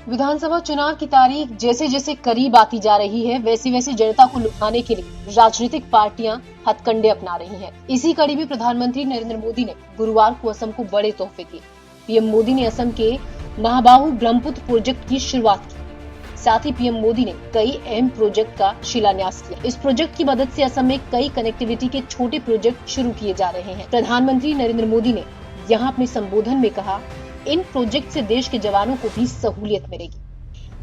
विधानसभा चुनाव की तारीख जैसे जैसे करीब आती जा रही है, वैसे वैसे जनता को लुभाने के लिए राजनीतिक पार्टियां हथकंडे अपना रही हैं। इसी कड़ी में प्रधानमंत्री नरेंद्र मोदी ने गुरुवार को असम को बड़े तोहफे दिए। पीएम मोदी ने असम के महाबाहु ब्रह्मपुत्र प्रोजेक्ट की शुरुआत की। साथ ही पीएम मोदी ने कई अहम प्रोजेक्ट का शिलान्यास किया। इस प्रोजेक्ट की मदद से असम में कई कनेक्टिविटी के छोटे प्रोजेक्ट शुरू किए जा रहे हैं। प्रधानमंत्री नरेंद्र मोदी ने यहाँ अपने संबोधन में कहा, इन प्रोजेक्ट से देश के जवानों को भी सहूलियत मिलेगी।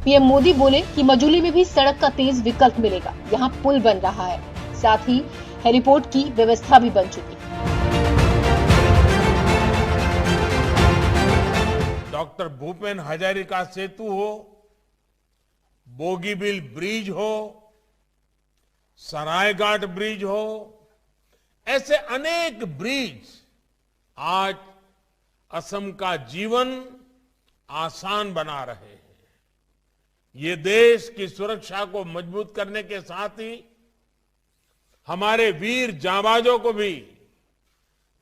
पीएम मोदी बोले कि मजूली में भी सड़क का तेज विकल्प मिलेगा। यहाँ पुल बन रहा है, साथ ही हेलीपोर्ट की व्यवस्था भी बन चुकी है। डॉक्टर भूपेन हजारिका सेतु हो, बोगीबिल ब्रिज हो, सरायघाट ब्रिज हो, ऐसे अनेक ब्रिज आज असम का जीवन आसान बना रहे हैं। ये देश की सुरक्षा को मजबूत करने के साथ ही हमारे वीर जांबाजों को भी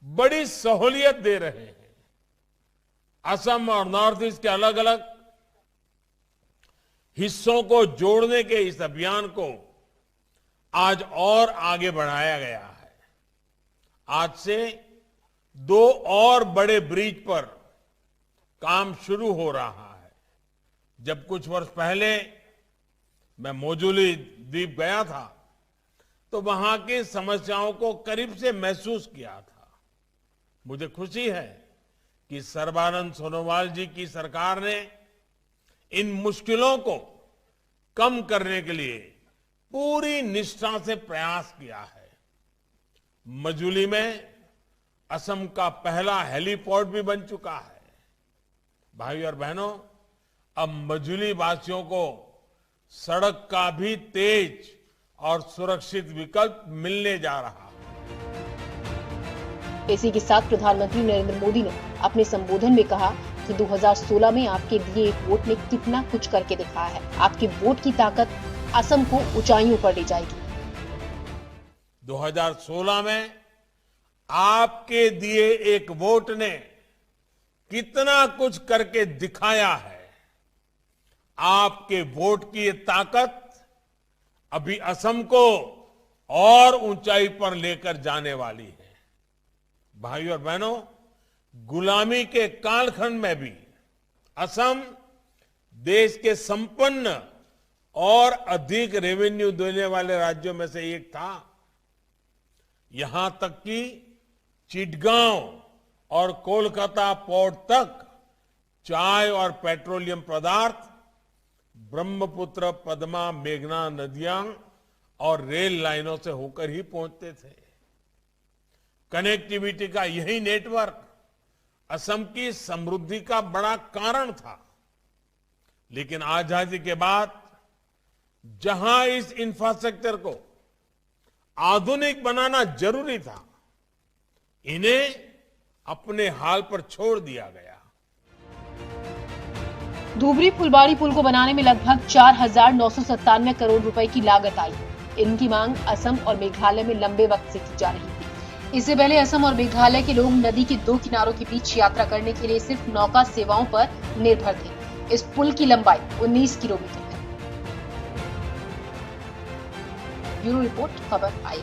बड़ी सहूलियत दे रहे हैं। असम और नॉर्थ ईस्ट के अलग अलग हिस्सों को जोड़ने के इस अभियान को आज और आगे बढ़ाया गया है। आज से 2 और बड़े ब्रिज पर काम शुरू हो रहा है। जब कुछ वर्ष पहले मैं मोजुली द्वीप गया था तो वहां की समस्याओं को करीब से महसूस किया था। मुझे खुशी है कि सर्बानंद सोनोवाल जी की सरकार ने इन मुश्किलों को कम करने के लिए पूरी निष्ठा से प्रयास किया है। मजूली में असम का पहला हेलीपोर्ट भी बन चुका है। भाई और बहनों, अब मजूली वासियों को सड़क का भी तेज और सुरक्षित विकल्प मिलने जा रहा है। इसी के साथ प्रधानमंत्री नरेंद्र मोदी ने अपने संबोधन में कहा कि 2016 में आपके दिए एक वोट ने कितना कुछ करके दिखाया है। आपके वोट की ताकत असम को ऊंचाइयों पर ले जाएगी। 2016 में आपके दिए एक वोट ने कितना कुछ करके दिखाया है। आपके वोट की ये ताकत अभी असम को और ऊंचाई पर लेकर जाने वाली है। भाई और बहनों, गुलामी के कालखंड में भी असम देश के संपन्न और अधिक रेवेन्यू देने वाले राज्यों में से एक था। यहां तक कि चिटगांव और कोलकाता पोर्ट तक चाय और पेट्रोलियम पदार्थ ब्रह्मपुत्र, पद्मा, मेघना नदियां और रेल लाइनों से होकर ही पहुंचते थे। कनेक्टिविटी का यही नेटवर्क असम की समृद्धि का बड़ा कारण था। लेकिन आजादी के बाद जहां इस इंफ्रास्ट्रक्चर को आधुनिक बनाना जरूरी था, इन्हें अपने हाल पर छोड़ दिया गया। धुबरी फुलबाड़ी पुल को बनाने में लगभग 4,997 करोड़ रुपए की लागत आई। इनकी मांग असम और मेघालय में लंबे वक्त से की जा रही थी। इससे पहले असम और मेघालय के लोग नदी के 2 किनारों के बीच यात्रा करने के लिए सिर्फ नौका सेवाओं पर निर्भर थे। इस पुल की लंबाई 19 किलोमीटर है। ब्यूरो रिपोर्ट, खबर आई।